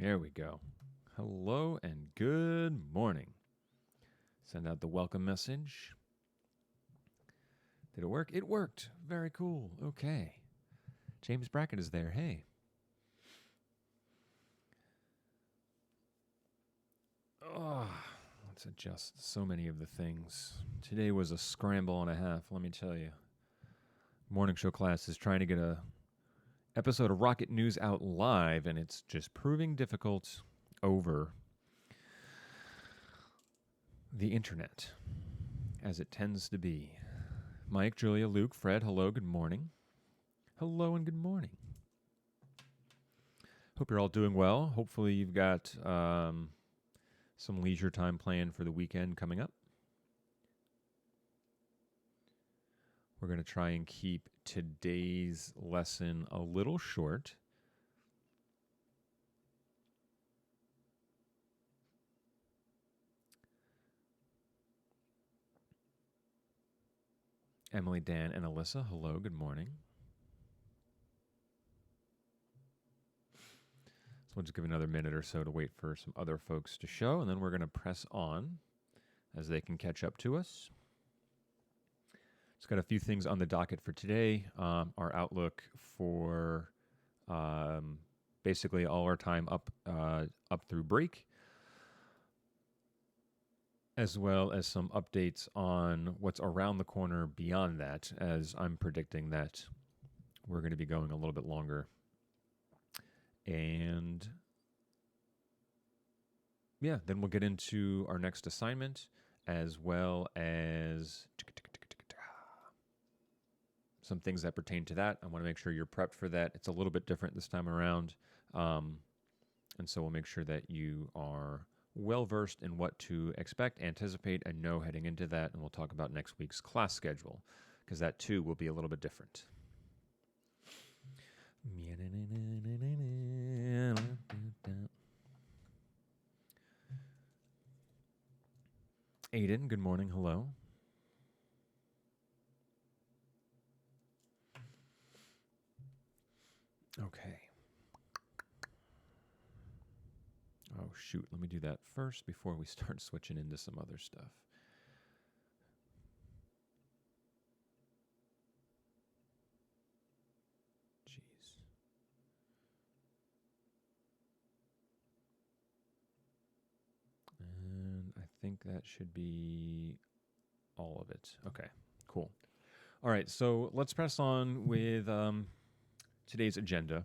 There we go. Hello and good morning. Send out the welcome message. Did it work? It worked. Very cool. Okay. James Brackett is there. Hey. Oh, let's adjust so many of the things. Today was a scramble and a half, let me tell you. Morning show class is trying to get a episode of Rocket News out live, and it's just proving difficult over the internet, as it tends to be. Mike, Julia, Luke, Fred, hello, good morning. Hello and good morning. Hope you're all doing well. Hopefully you've got some leisure time planned for the weekend coming up. We're going to try and keep today's lesson a little short. Emily, Dan, and Alyssa, hello, good morning. So we'll just give another minute or so to wait for some other folks to show, and then we're going to press on as they can catch up to us. Just got a few things on the docket for today. Our outlook for basically all our time up through break, as well as some updates on what's around the corner beyond that, as I'm predicting that we're going to be going a little bit longer. And yeah, then we'll get into our next assignment, as well as some things that pertain to that. I want to make sure you're prepped for that. It's a little bit different this time around. And so we'll make sure that you are well-versed in what to expect, anticipate, and know heading into that. And we'll talk about next week's class schedule, because that too will be a little bit different. Aiden, good morning. Hello. Okay. Oh, shoot. Let me do that first before we start switching into some other stuff. Jeez. And I think that should be all of it. Okay, cool. All right, so let's press on with today's agenda,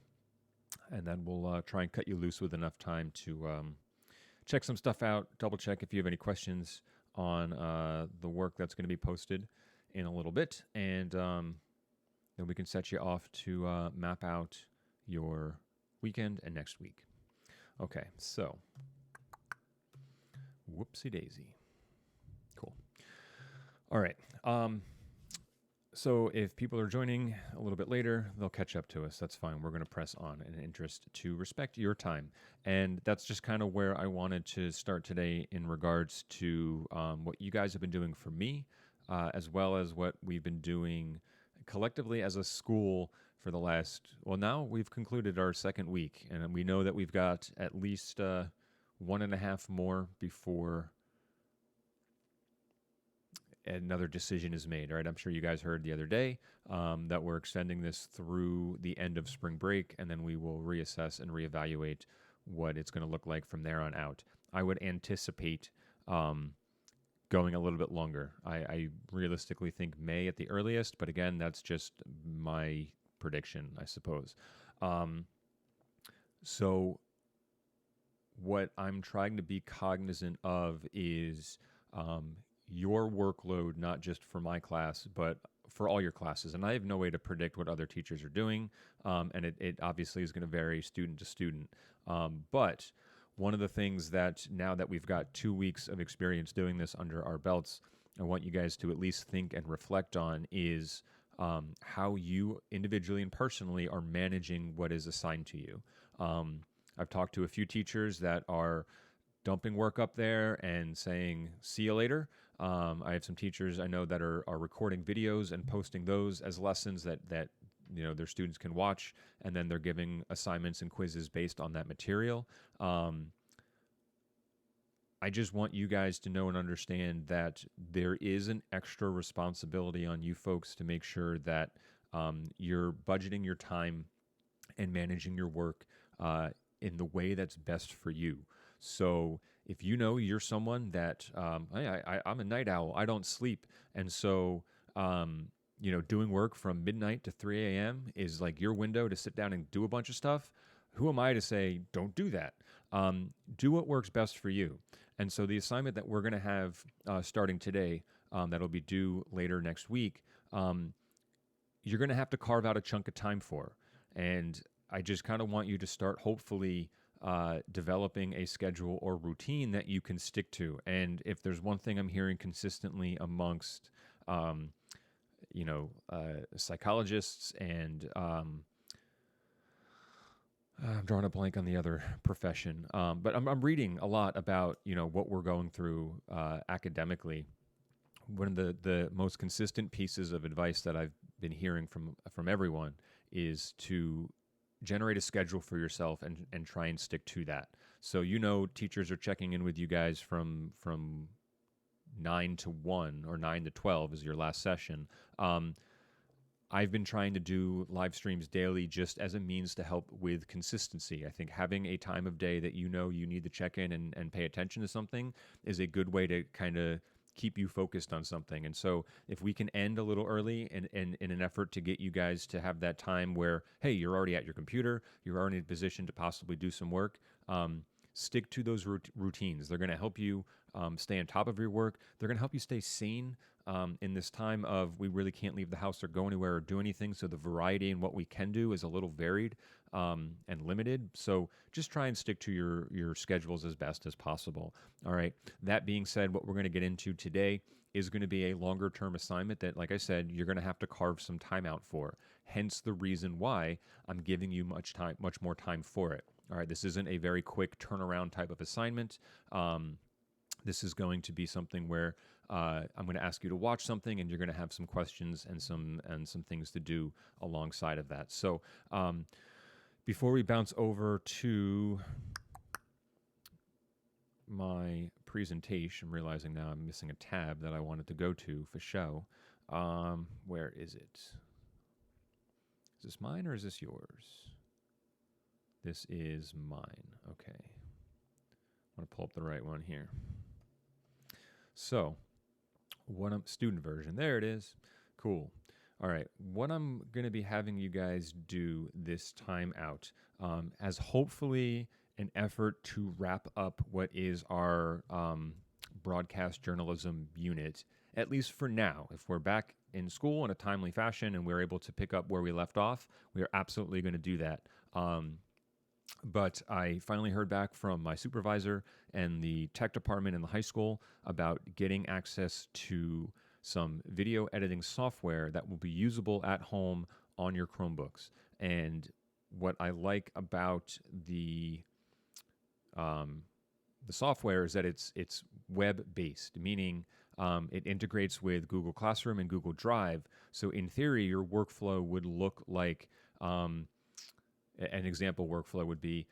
and then we'll try and cut you loose with enough time to check some stuff out, double check if you have any questions on the work that's going to be posted in a little bit, and then we can set you off to map out your weekend and next week. Okay, so whoopsie daisy. Cool. All right. So if people are joining a little bit later, they'll catch up to us. That's fine. We're going to press on in interest to respect your time. And that's just kind of where I wanted to start today in regards to what you guys have been doing for me, as well as what we've been doing collectively as a school for the last, well, now we've concluded our second week. And we know that we've got at least 1.5 more before another decision is made, right? I'm sure you guys heard the other day that we're extending this through the end of spring break, and then we will reassess and reevaluate what it's going to look like from there on out. I would anticipate going a little bit longer. I realistically think May at the earliest, but again, that's just my prediction, I suppose. So what I'm trying to be cognizant of is your workload, not just for my class, but for all your classes. And I have no way to predict what other teachers are doing. And it obviously is going to vary student to student. But one of the things that now that we've got 2 weeks of experience doing this under our belts, I want you guys to at least think and reflect on is how you individually and personally are managing what is assigned to you. I've talked to a few teachers that are dumping work up there and saying, see you later. I have some teachers I know that are recording videos and posting those as lessons that their students can watch, and then they're giving assignments and quizzes based on that material. I just want you guys to know and understand that there is an extra responsibility on you folks to make sure that you're budgeting your time and managing your work in the way that's best for you. So if you know you're someone that I'm a night owl, I don't sleep, and so doing work from midnight to 3 a.m. is like your window to sit down and do a bunch of stuff. Who am I to say don't do that? Do what works best for you. And so the assignment that we're going to have starting today, that'll be due later next week, you're going to have to carve out a chunk of time for. And I just kind of want you to start hopefully developing a schedule or routine that you can stick to. And if there's one thing I'm hearing consistently amongst, psychologists and I'm drawing a blank on the other profession, but I'm reading a lot about what we're going through academically. One of the most consistent pieces of advice that I've been hearing from everyone is to generate a schedule for yourself and try and stick to that. So teachers are checking in with you guys from 9 to 1 or 9 to 12 is your last session. I've been trying to do live streams daily just as a means to help with consistency. I think having a time of day that you need to check in and pay attention to something is a good way to kind of keep you focused on something. And so if we can end a little early in an effort to get you guys to have that time where, hey, you're already at your computer, you're already in a position to possibly do some work, stick to those routines. They're going to help you stay on top of your work. They're going to help you stay sane in this time of we really can't leave the house or go anywhere or do anything. So the variety in what we can do is a little varied and limited. So just try and stick to your schedules as best as possible. All right. That being said, what we're going to get into today is going to be a longer term assignment that, like I said, you're going to have to carve some time out for. Hence the reason why I'm giving you much more time for it. All right. This isn't a very quick turnaround type of assignment. This is going to be something where I'm going to ask you to watch something, and you're going to have some questions and some things to do alongside of that. So before we bounce over to my presentation, I'm realizing now I'm missing a tab that I wanted to go to for show. Where is it? Is this mine or is this yours? This is mine. Okay. I want to pull up the right one here. So, student version, there it is. Cool. All right, what I'm going to be having you guys do this time out as hopefully an effort to wrap up what is our broadcast journalism unit, at least for now. If we're back in school in a timely fashion and we're able to pick up where we left off, we are absolutely going to do that. But I finally heard back from my supervisor and the tech department in the high school about getting access to some video editing software that will be usable at home on your Chromebooks. And what I like about the software is that it's web-based, meaning it integrates with Google Classroom and Google Drive. So in theory, your workflow would look like an example workflow would be,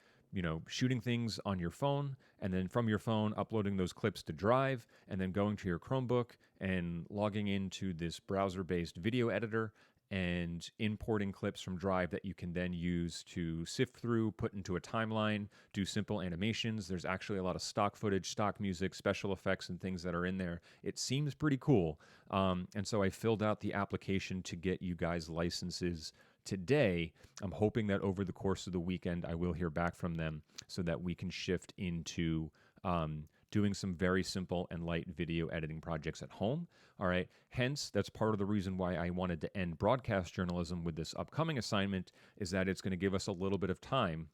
shooting things on your phone, and then from your phone uploading those clips to Drive, and then going to your Chromebook and logging into this browser-based video editor and importing clips from Drive that you can then use to sift through, put into a timeline, do simple animations. There's actually a lot of stock footage, stock music, special effects, and things that are in there. It seems pretty cool. And so I filled out the application to get you guys licenses today. I'm hoping that over the course of the weekend, I will hear back from them so that we can shift into doing some very simple and light video editing projects at home. All right. Hence, that's part of the reason why I wanted to end broadcast journalism with this upcoming assignment, is that it's going to give us a little bit of time,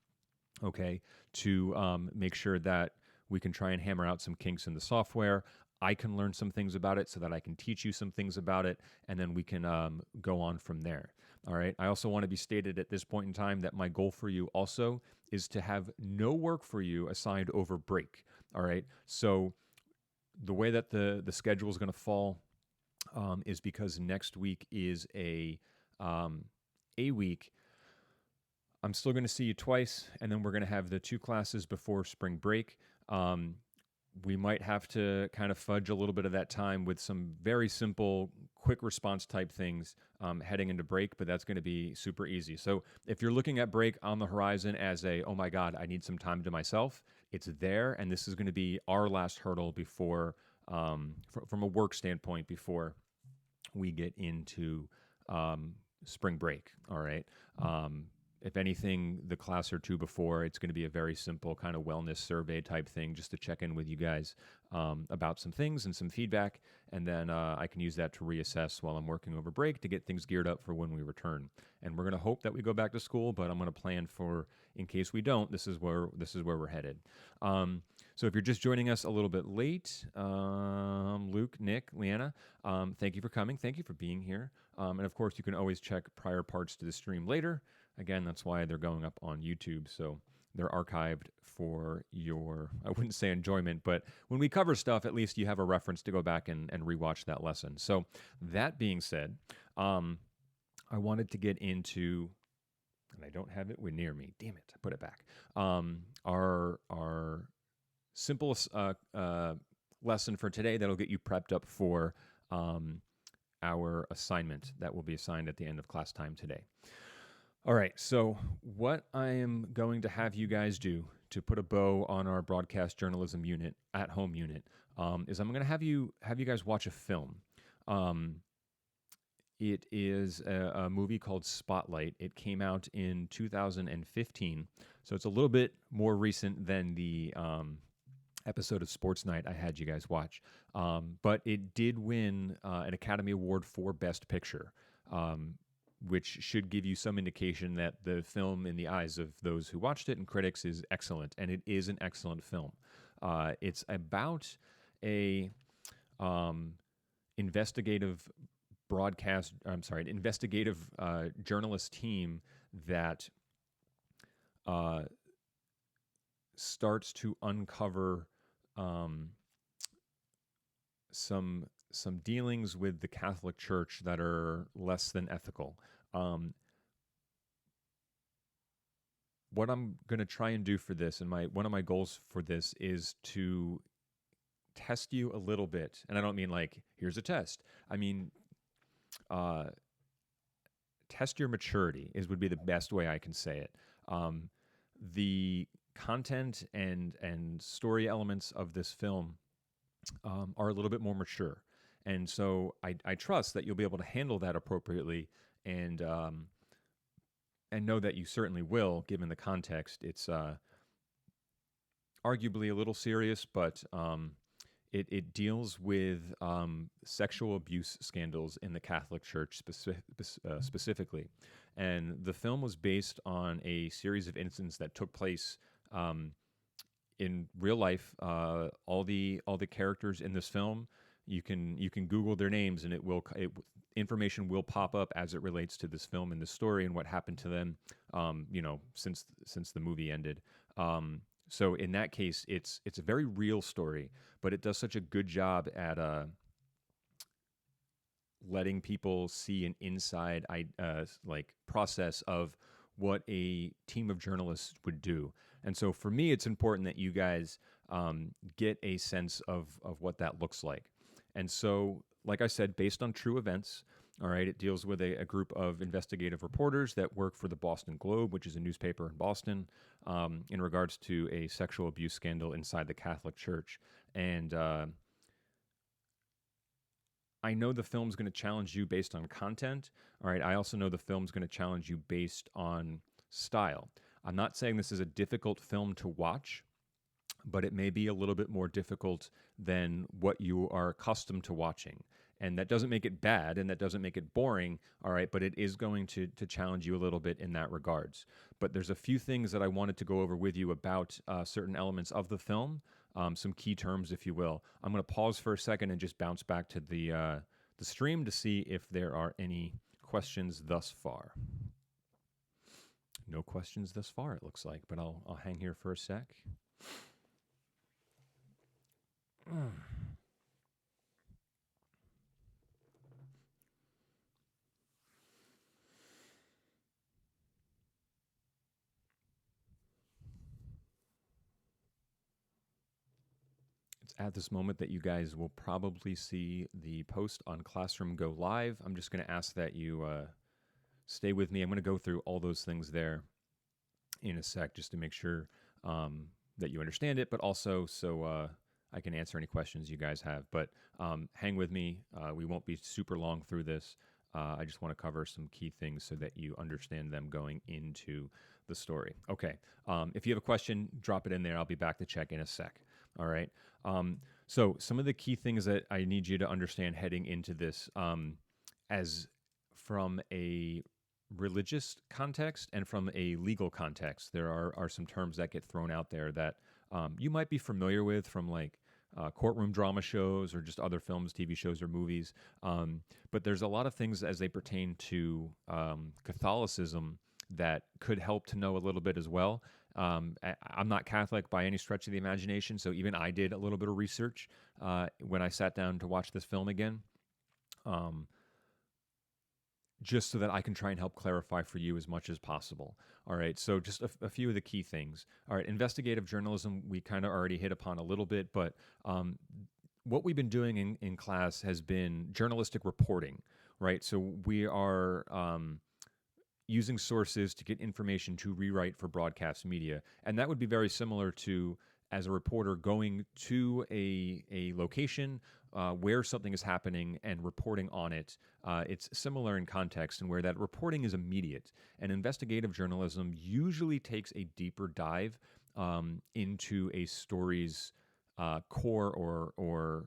okay, to make sure that we can try and hammer out some kinks in the software. I can learn some things about it so that I can teach you some things about it, and then we can go on from there. All right. I also want to be stated at this point in time that my goal for you also is to have no work for you assigned over break. All right. So the way that the schedule is going to fall is because next week is a a week. I'm still going to see you twice, and then we're going to have the 2 classes before spring break. We might have to kind of fudge a little bit of that time with some very simple, quick response type things heading into break, but that's going to be super easy. So if you're looking at break on the horizon as oh my God, I need some time to myself, it's there, and this is going to be our last hurdle before, from a work standpoint, before we get into spring break. All right. If anything, the class or 2 before, it's going to be a very simple kind of wellness survey type thing just to check in with you guys about some things and some feedback. And then I can use that to reassess while I'm working over break to get things geared up for when we return. And we're going to hope that we go back to school, but I'm going to plan for, in case we don't, this is where we're headed. So if you're just joining us a little bit late, Luke, Nick, Leanna, thank you for coming. Thank you for being here. And of course, you can always check prior parts to the stream later. Again, that's why they're going up on YouTube. So they're archived for your, I wouldn't say enjoyment, but when we cover stuff, at least you have a reference to go back and rewatch that lesson. So that being said, I wanted to get into, and I don't have it near me. Damn it, I put it back. Our simple lesson for today that'll get you prepped up for our assignment that will be assigned at the end of class time today. All right, so what I am going to have you guys do to put a bow on our broadcast journalism unit, at home unit, is I'm going to have you guys watch a film. It is a movie called Spotlight. It came out in 2015, so it's a little bit more recent than the episode of Sports Night I had you guys watch. But it did win an Academy Award for Best Picture, which should give you some indication that the film, in the eyes of those who watched it and critics, is excellent, and it is an excellent film. It's about a investigative journalist team that starts to uncover some dealings with the Catholic Church that are less than ethical. What I'm going to try and do for this, and one of my goals for this, is to test you a little bit. And I don't mean like, here's a test. I mean, test your maturity would be the best way I can say it. The content and story elements of this film are a little bit more mature. And so I trust that you'll be able to handle that appropriately and know that you certainly will, given the context. It's arguably a little serious, but it deals with sexual abuse scandals in the Catholic Church specifically. And the film was based on a series of incidents that took place in real life. All the characters in this film, you can Google their names, and information will pop up as it relates to this film and the story and what happened to them, since the movie ended. So in that case, it's a very real story, but it does such a good job at letting people see an inside process of what a team of journalists would do. And so for me, it's important that you guys get a sense of what that looks like. And so, like I said, based on true events, all right, it deals with a group of investigative reporters that work for the Boston Globe, which is a newspaper in Boston, in regards to a sexual abuse scandal inside the Catholic Church. And I know the film's going to challenge you based on content. All right, I also know the film's going to challenge you based on style. I'm not saying this is a difficult film to watch, but it may be a little bit more difficult than what you are accustomed to watching. And that doesn't make it bad, and that doesn't make it boring, all right, but it is going to challenge you a little bit in that regards. But there's a few things that I wanted to go over with you about certain elements of the film, some key terms, if you will. I'm going to pause for a second and just bounce back to the stream to see if there are any questions thus far. No questions thus far, it looks like, but I'll hang here for a sec. at this moment that you guys will probably see the post on Classroom Go Live. I'm just going to ask that you stay with me. I'm going to go through all those things there in a sec just to make sure that you understand it, but also so I can answer any questions you guys have. But hang with me. We won't be super long through this. I just want to cover some key things so that you understand them going into the story. Okay. If you have a question, drop it in there. I'll be back to check in a sec. All right. So some of the key things that I need you to understand heading into this, as from a religious context and from a legal context, there are some terms that get thrown out there that you might be familiar with from like courtroom drama shows or just other films, TV shows, or movies. But there's a lot of things as they pertain to Catholicism that could help to know a little bit as well. I'm not Catholic by any stretch of the imagination, so even I did a little bit of research when I sat down to watch this film again, just so that I can try and help clarify for you as much as possible. All right, so just a few of the key things. All right, investigative journalism, we kind of already hit upon a little bit, but what we've been doing in class has been journalistic reporting, right? So we are using sources to get information to rewrite for broadcast media. And that would be very similar to, as a reporter, going to a location where something is happening and reporting on it. It's similar in context, and where that reporting is immediate. And investigative journalism usually takes a deeper dive into a story's core or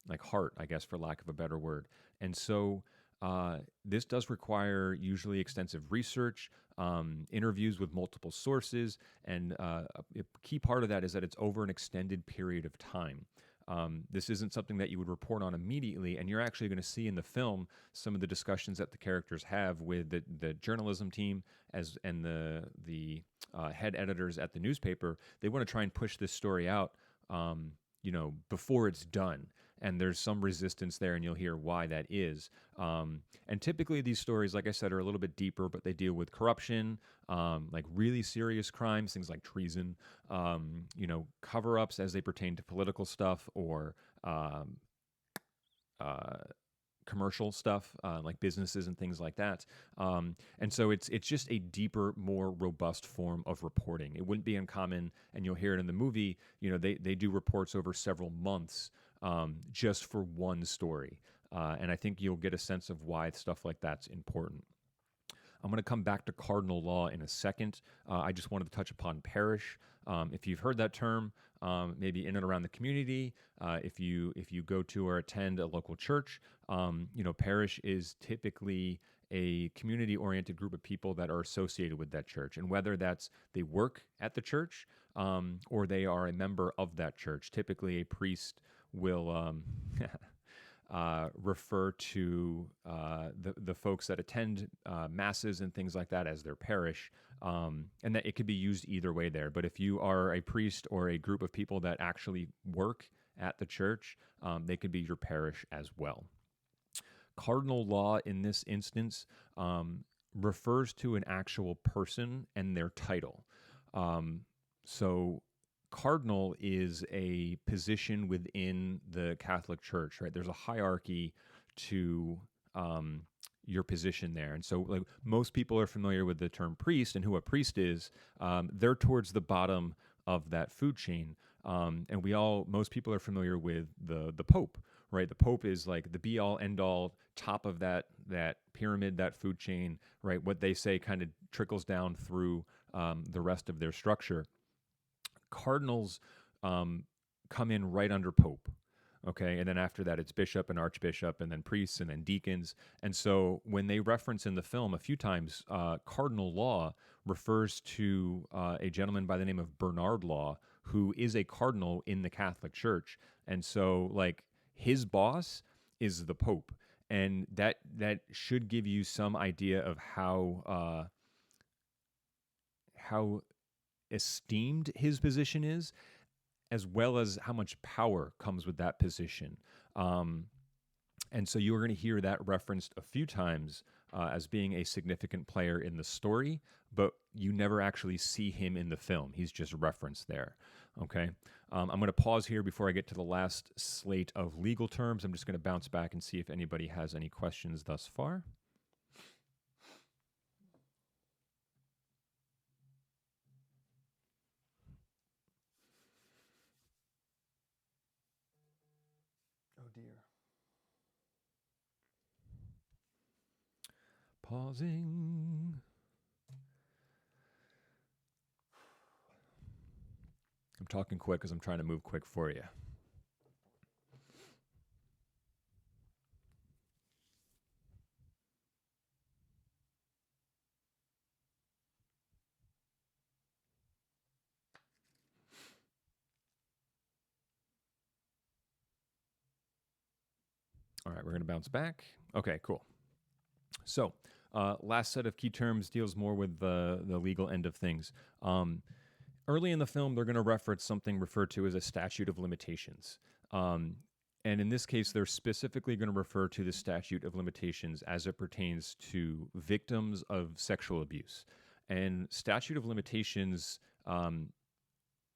like heart, I guess, for lack of a better word. And so this does require usually extensive research, interviews with multiple sources, and a key part of that is that it's over an extended period of time. This isn't something that you would report on immediately, and you're actually going to see in the film some of the discussions that the characters have with the journalism team and the head editors at the newspaper. They want to try and push this story out, before it's done. And there's some resistance there, and you'll hear why that is. And typically these stories, like I said, are a little bit deeper, but they deal with corruption, like really serious crimes, things like treason, cover-ups as they pertain to political stuff or commercial stuff, like businesses and things like that. And so it's just a deeper, more robust form of reporting. It wouldn't be uncommon, and you'll hear it in the movie, they do reports over several months just for one story. And I think you'll get a sense of why stuff like that's important. I'm going to come back to cardinal law in a second. I just wanted to touch upon parish. If you've heard that term, maybe in and around the community, if you go to or attend a local church, parish is typically a community-oriented group of people that are associated with that church. And whether that's they work at the church or they are a member of that church, typically a priest will refer to the folks that attend masses and things like that as their parish, and that it could be used either way there. But if you are a priest or a group of people that actually work at the church, they could be your parish as well. Cardinal law in this instance refers to an actual person and their title. So cardinal is a position within the Catholic Church, right? There's a hierarchy to your position there. And so like most people are familiar with the term priest and who a priest is. They're towards the bottom of that food chain. And most people are familiar with the Pope, right? The Pope is like the be all end all, top of that pyramid, that food chain, right? What they say kind of trickles down through the rest of their structure. Cardinals come in right under Pope, okay? And then after that, it's bishop and archbishop, and then priests, and then deacons. And so when they reference in the film a few times, cardinal law refers to a gentleman by the name of Bernard Law, who is a cardinal in the Catholic Church. And so, like, his boss is the Pope. And that should give you some idea of how esteemed his position is, as well as how much power comes with that position. And so you're going to hear that referenced a few times as being a significant player in the story, but you never actually see him in the film. He's just referenced there, okay? I'm going to pause here before I get to the last slate of legal terms. I'm just going to bounce back and see if anybody has any questions thus far. Oh dear. Pausing. I'm talking quick because I'm trying to move quick for you. All right, we're going to bounce back. Okay, cool. So, last set of key terms deals more with the legal end of things. Early in the film, they're going to reference something referred to as a statute of limitations. And in this case, they're specifically going to refer to the statute of limitations as it pertains to victims of sexual abuse. And statute of limitations,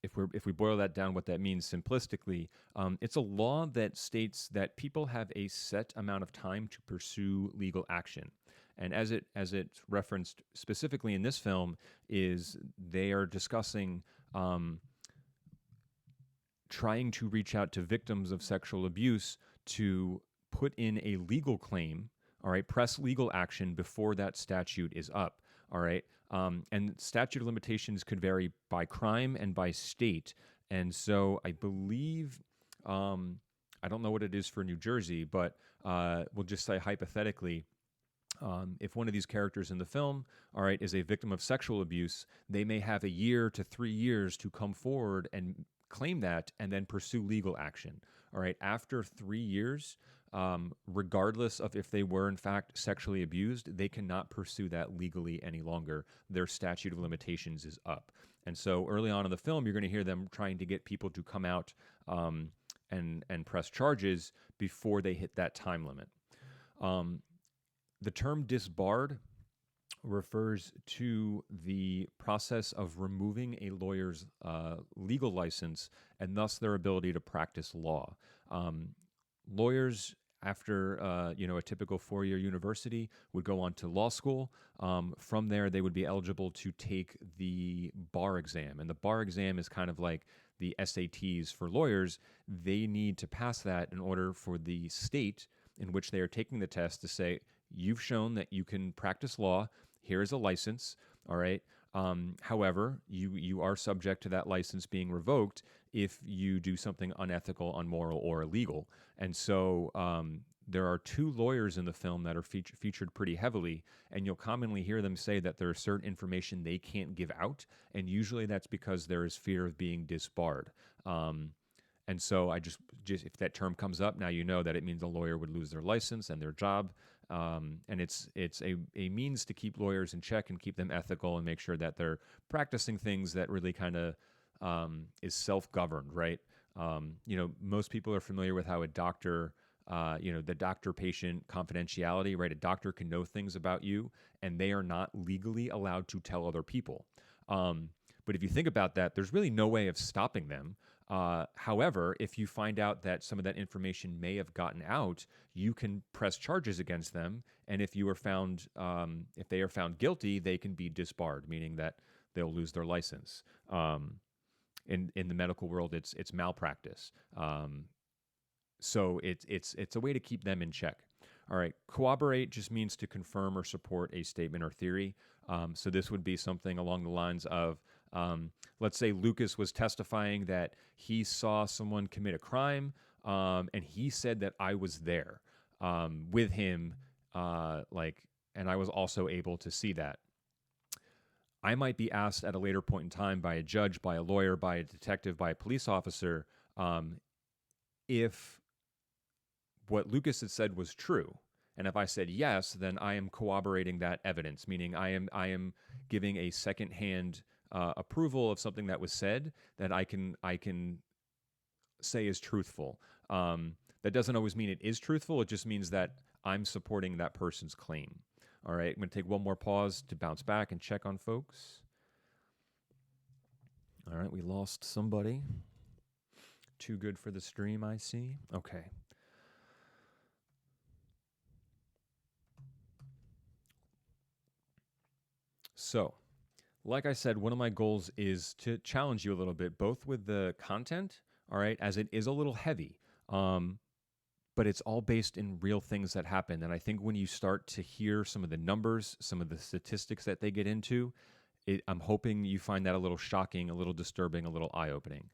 if we boil that down, what that means simplistically, it's a law that states that people have a set amount of time to pursue legal action. And as it's referenced specifically in this film, is they are discussing trying to reach out to victims of sexual abuse to put in a legal claim, all right, press legal action before that statute is up, all right? And statute of limitations could vary by crime and by state. And so I believe, I don't know what it is for New Jersey, but we'll just say hypothetically, if one of these characters in the film, all right, is a victim of sexual abuse, they may have a year to 3 years to come forward and claim that and then pursue legal action. All right, after 3 years, regardless of if they were in fact sexually abused, they cannot pursue that legally any longer. Their statute of limitations is up. And so early on in the film, you're going to hear them trying to get people to come out and press charges before they hit that time limit. The term disbarred refers to the process of removing a lawyer's legal license and thus their ability to practice law. Lawyers, after a typical 4-year university, would go on to law school. From there, they would be eligible to take the bar exam, and the bar exam is kind of like the SATs for lawyers. They need to pass that in order for the state in which they are taking the test to say, you've shown that you can practice law. Here is a license, all right? However, you are subject to that license being revoked if you do something unethical, unmoral, or illegal. And so there are 2 lawyers in the film that are featured pretty heavily, and you'll commonly hear them say that there is certain information they can't give out, and usually that's because there is fear of being disbarred. And so I just if that term comes up, now you know that it means a lawyer would lose their license and their job. And it's a means to keep lawyers in check and keep them ethical and make sure that they're practicing things that really kind of is self-governed, right? Most people are familiar with how a doctor, the doctor-patient confidentiality, right? A doctor can know things about you, and they are not legally allowed to tell other people. But if you think about that, there's really no way of stopping them. However, if you find out that some of that information may have gotten out, you can press charges against them. And if you are found, if they are found guilty, they can be disbarred, meaning that they'll lose their license. In the medical world, it's malpractice. So it's a way to keep them in check. All right, corroborate just means to confirm or support a statement or theory. So this would be something along the lines of, let's say Lucas was testifying that he saw someone commit a crime, and he said that I was there with him, and I was also able to see that. I might be asked at a later point in time by a judge, by a lawyer, by a detective, by a police officer, if what Lucas had said was true. And if I said yes, then I am corroborating that evidence, meaning I am giving a secondhand approval of something that was said that I can say is truthful. That doesn't always mean it is truthful. It just means that I'm supporting that person's claim. All right, I'm going to take one more pause to bounce back and check on folks. All right, we lost somebody. too good for the stream, I see. Okay. So, like I said, one of my goals is to challenge you a little bit, both with the content, all right, as it is a little heavy, but it's all based in real things that happen. And I think when you start to hear some of the numbers, some of the statistics that they get into, I'm hoping you find that a little shocking, a little disturbing, a little eye-opening.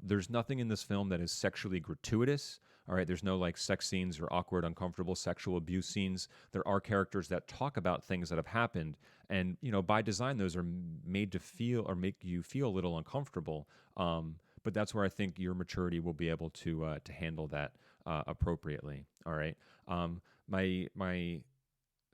There's nothing in this film that is sexually gratuitous. All right, there's no like sex scenes or awkward, uncomfortable sexual abuse scenes. There are characters that talk about things that have happened, and by design, those are made to feel or make you feel a little uncomfortable. But that's where I think your maturity will be able to handle that appropriately. All right, my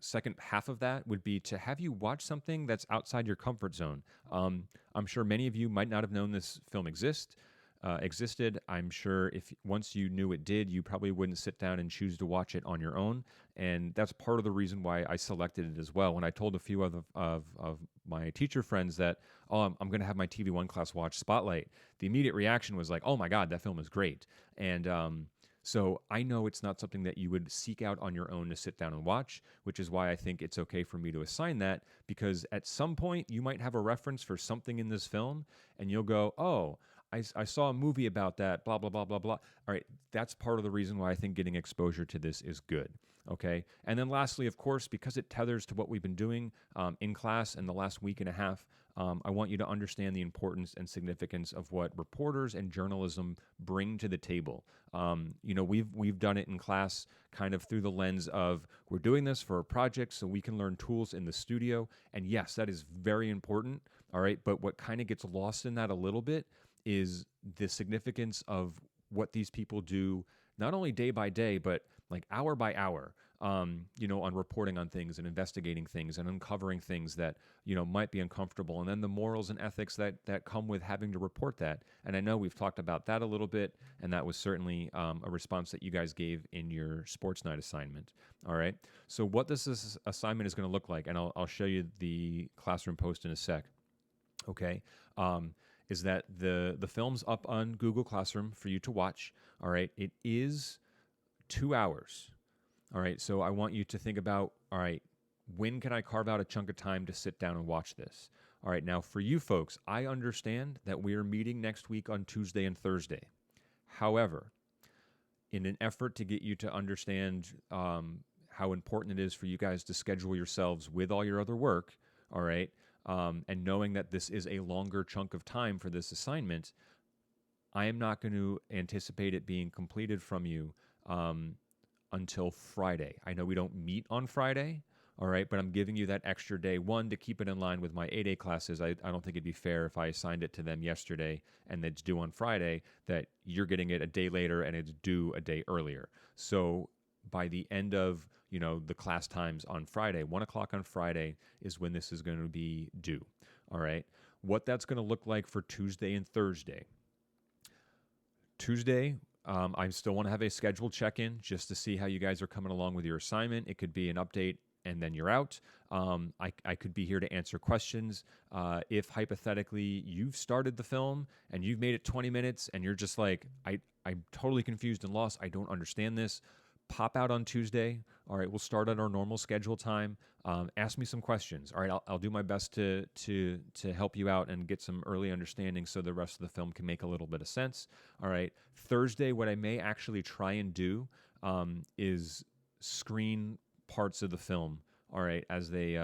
second half of that would be to have you watch something that's outside your comfort zone. I'm sure many of you might not have known this film existed. I'm sure if once you knew it did, you probably wouldn't sit down and choose to watch it on your own. And that's part of the reason why I selected it as well. When I told a few of my teacher friends that, oh, I'm going to have my TV1 class watch Spotlight, the immediate reaction was like, oh my God, that film is great. And so I know it's not something that you would seek out on your own to sit down and watch, which is why I think it's okay for me to assign that, because at some point you might have a reference for something in this film and you'll go, oh, I saw a movie about that, blah, blah, blah, blah, blah. All right, that's part of the reason why I think getting exposure to this is good. Okay. And then lastly, of course, because it tethers to what we've been doing in class in the last week and a half, I want you to understand the importance and significance of what reporters and journalism bring to the table. We've done it in class kind of through the lens of we're doing this for a project so we can learn tools in the studio. And yes, that is very important. All right. But what kind of gets lost in that a little bit is the significance of what these people do, not only day by day, but like hour by hour, on reporting on things and investigating things and uncovering things that, might be uncomfortable. And then the morals and ethics that come with having to report that. And I know we've talked about that a little bit, and that was certainly a response that you guys gave in your sports night assignment. All right. So what this assignment is going to look like, and I'll show you the classroom post in a sec. Okay. Is that the film's up on Google Classroom for you to watch. All right. It is 2 hours. All right. So I want you to think about, all right, when can I carve out a chunk of time to sit down and watch this? All right. Now, for you folks, I understand that we are meeting next week on Tuesday and Thursday. However, in an effort to get you to understand how important it is for you guys to schedule yourselves with all your other work, all right, and knowing that this is a longer chunk of time for this assignment, I am not going to anticipate it being completed from you until Friday. I know we don't meet on Friday, all right, but I'm giving you that extra day, one, to keep it in line with my 8A classes. I don't think it'd be fair if I assigned it to them yesterday and it's due on Friday, that you're getting it a day later and it's due a day earlier. So by the end of the class times on Friday, 1 o'clock on Friday is when this is going to be due. All right. What that's going to look like for Tuesday and Thursday. Tuesday, I still want to have a scheduled check-in just to see how you guys are coming along with your assignment. It could be an update and then you're out. I could be here to answer questions. If hypothetically you've started the film and you've made it 20 minutes and you're just like, I'm totally confused and lost. I don't understand this. Pop out on Tuesday. All right, we'll start at our normal schedule time. Ask me some questions. All right, I'll do my best to help you out and get some early understanding so the rest of the film can make a little bit of sense. All right, Thursday, what I may actually try and do is screen parts of the film. All right, as they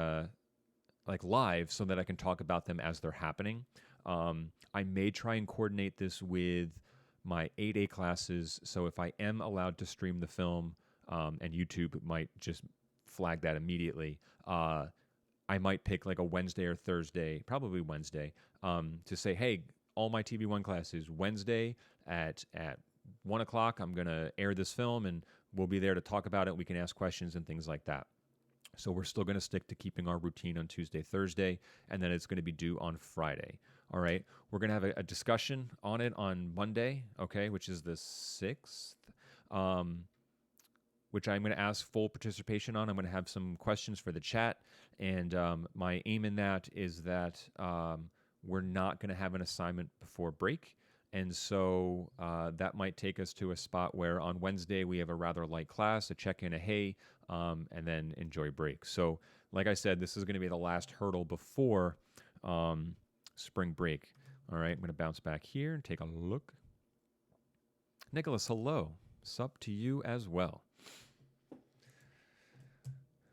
like live, so that I can talk about them as they're happening. I may try and coordinate this with my 8A classes. So if I am allowed to stream the film, and YouTube might just flag that immediately, I might pick like a Wednesday or Thursday, probably Wednesday, to say, hey, all my TV1 classes, Wednesday at 1 o'clock, I'm going to air this film and we'll be there to talk about it. We can ask questions and things like that. So we're still going to stick to keeping our routine on Tuesday, Thursday, and then it's going to be due on Friday. All right. We're going to have a discussion on it on Monday, okay, which is the 6th, which I'm going to ask full participation on. I'm going to have some questions for the chat, and my aim in that is that we're not going to have an assignment before break, And so that might take us to a spot where on Wednesday we have a rather light class, a check in, a hey, and then enjoy break. So, like I said, this is going to be the last hurdle before spring break. All right, I'm going to bounce back here and take a look. Nicholas, hello. Sup to you as well.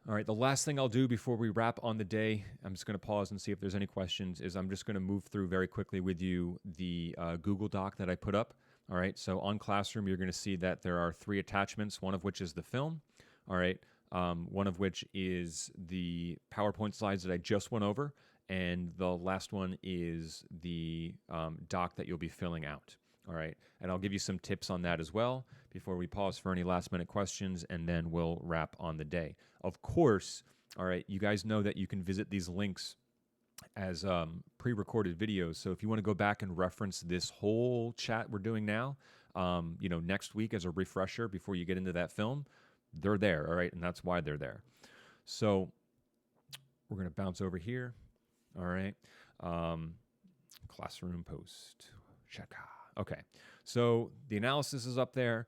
All right, the last thing I'll do before we wrap on the day, I'm just going to pause and see if there's any questions, is I'm just going to move through very quickly with you the Google Doc that I put up. All right, so on Classroom, you're going to see that there are 3 attachments, one of which is the film. All right, one of which is the PowerPoint slides that I just went over, and the last one is the doc that you'll be filling out. All right, and I'll give you some tips on that as well before we pause for any last minute questions, and then we'll wrap on the day. Of course, all right, you guys know that you can visit these links as pre-recorded videos. So if you want to go back and reference this whole chat we're doing now, next week as a refresher before you get into that film, they're there, all right, and that's why they're there. So we're going to bounce over here, all right, Classroom post, check out. Okay, so the analysis is up there.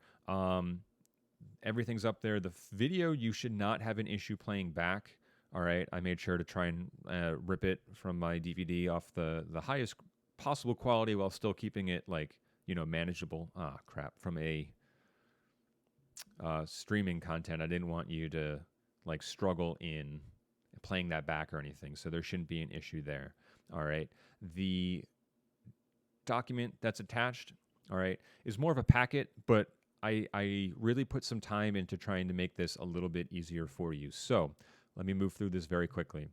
Everything's up there. The video, you should not have an issue playing back. All right, I made sure to try and rip it from my DVD off the highest possible quality while still keeping it manageable. From a streaming content, I didn't want you to struggle in playing that back or anything, so there shouldn't be an issue there. All right, the document that's attached, all right, is more of a packet, but I really put some time into trying to make this a little bit easier for you. So let me move through this very quickly.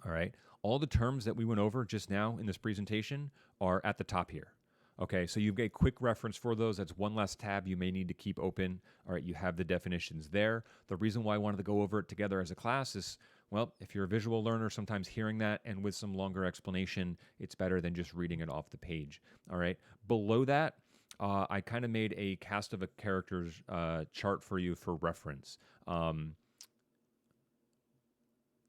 All right, all the terms that we went over just now in this presentation are at the top here. Okay, so you get a quick reference for those. That's one less tab you may need to keep open. All right, you have the definitions there. The reason why I wanted to go over it together as a class is, well, if you're a visual learner, sometimes hearing that and with some longer explanation, it's better than just reading it off the page. All right. Below that, I kind of made a cast of a characters chart for you for reference.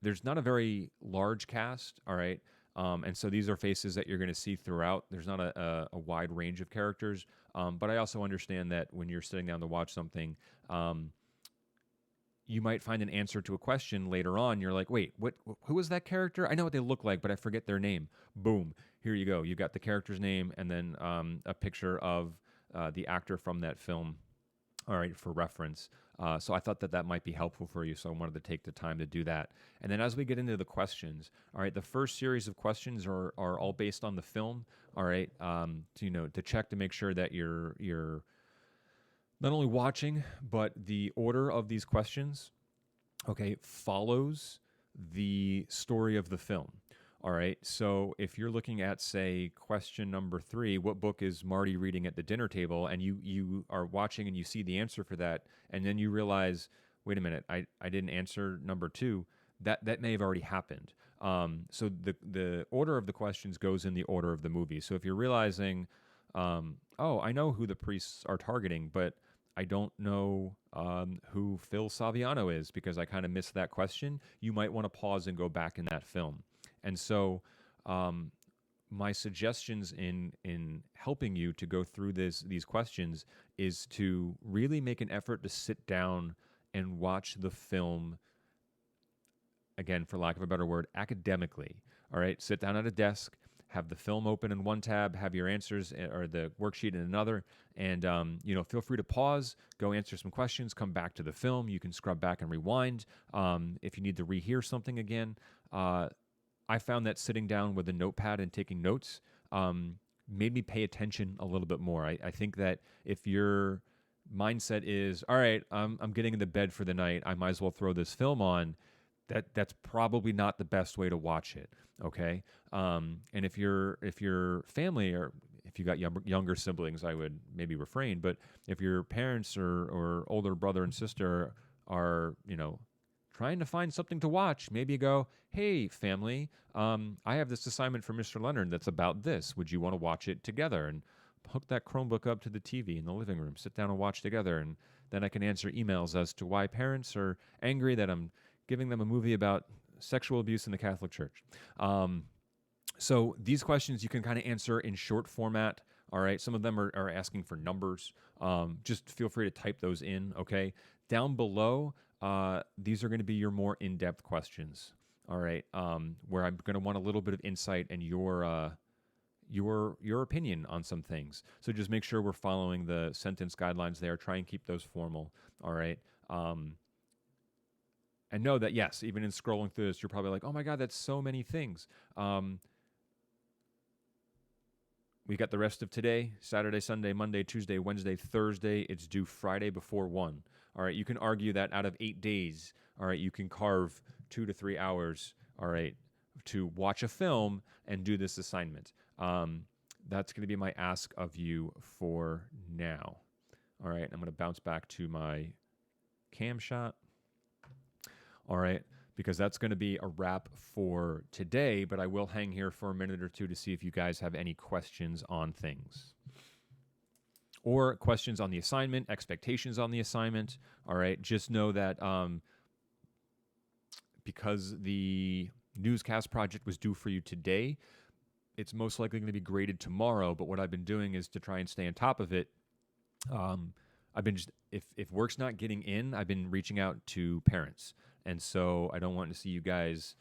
There's not a very large cast, all right? And so these are faces that you're going to see throughout. There's not a wide range of characters, but I also understand that when you're sitting down to watch something, you might find an answer to a question later on. You're like, wait, who is that character? I know what they look like, but I forget their name. Boom, here you go. You got the character's name and then a picture of the actor from that film, all right, for reference. So I thought that might be helpful for you, so I wanted to take the time to do that. And then as we get into the questions, all right, the first series of questions are all based on the film, all right, to check to make sure that you're not only watching, but the order of these questions, okay, follows the story of the film. All right, so if you're looking at, say, question number 3, what book is Marty reading at the dinner table, and you are watching and you see the answer for that, and then you realize, wait a minute, I didn't answer number 2, that may have already happened. So the order of the questions goes in the order of the movie. So if you're realizing, I know who the priests are targeting, but I don't know who Phil Saviano is because I kind of missed that question, you might want to pause and go back in that film. And so my suggestions in helping you to go through these questions is to really make an effort to sit down and watch the film, again, for lack of a better word, academically. All right, sit down at a desk, have the film open in one tab, have your answers or the worksheet in another, and feel free to pause, go answer some questions, come back to the film. You can scrub back and rewind if you need to rehear something again. I found that sitting down with a notepad and taking notes made me pay attention a little bit more. I think that if your mindset is, all right, I'm getting into bed for the night, I might as well throw this film on, that's probably not the best way to watch it, okay? And if your family or if you got younger siblings, I would maybe refrain. But if your parents or older brother and sister are, trying to find something to watch, maybe you go, hey, family, I have this assignment for Mr. Leonard that's about this. Would you want to watch it together? And hook that Chromebook up to the TV in the living room, sit down and watch together. And then I can answer emails as to why parents are angry that I'm giving them a movie about sexual abuse in the Catholic Church. So these questions you can kind of answer in short format All right. Some of them are asking for numbers. Just feel free to type those in. Okay. Down below, these are going to be your more in-depth questions. All right. Where I'm going to want a little bit of insight and your opinion on some things. So just make sure we're following the sentence guidelines there. Try and keep those formal. All right. And know that, yes, even in scrolling through this, you're probably like, oh my God, that's so many things. We got the rest of today, Saturday, Sunday, Monday, Tuesday, Wednesday, Thursday. It's due Friday before 1. All right, you can argue that out of 8 days, all right, you can carve 2 to 3 hours, all right, to watch a film and do this assignment. That's going to be my ask of you for now. All right, I'm going to bounce back to my cam shot. All right, because that's going to be a wrap for today, but I will hang here for a minute or two to see if you guys have any questions on things. Or questions on the assignment, expectations on the assignment. All right, just know that because the newscast project was due for you today, it's most likely going to be graded tomorrow, but what I've been doing is to try and stay on top of it. I've been just, if work's not getting in, I've been reaching out to parents. And so I don't want to see you guys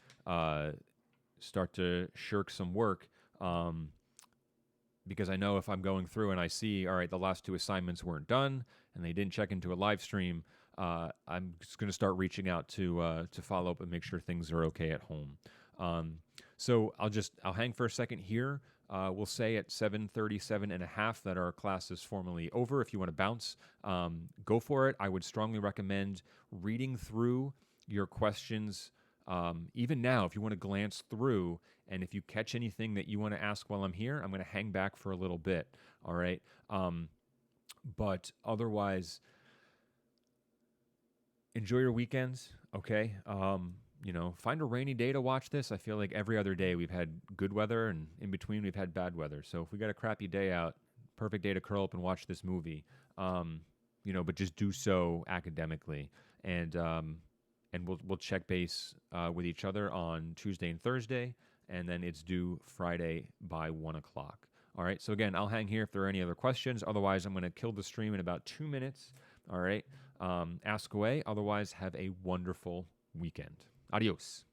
start to shirk some work because I know if I'm going through and I see, all right, the last 2 assignments weren't done and they didn't check into a live stream, I'm just going to start reaching out to follow up and make sure things are okay at home. So I'll hang for a second here. We'll say at 7:37.5 that our class is formally over. If you want to bounce, go for it. I would strongly recommend reading through your questions. Even now, if you want to glance through, and if you catch anything that you want to ask while I'm here, I'm going to hang back for a little bit. All right. But otherwise, enjoy your weekends. Okay. Find a rainy day to watch this. I feel like every other day we've had good weather, and in between we've had bad weather. So if we got a crappy day out, perfect day to curl up and watch this movie. But just do so academically, and we'll check base with each other on Tuesday and Thursday, and then it's due Friday by 1 o'clock. All right. So again, I'll hang here if there are any other questions. Otherwise, I'm going to kill the stream in about 2 minutes. All right. Ask away. Otherwise, have a wonderful weekend. Adios.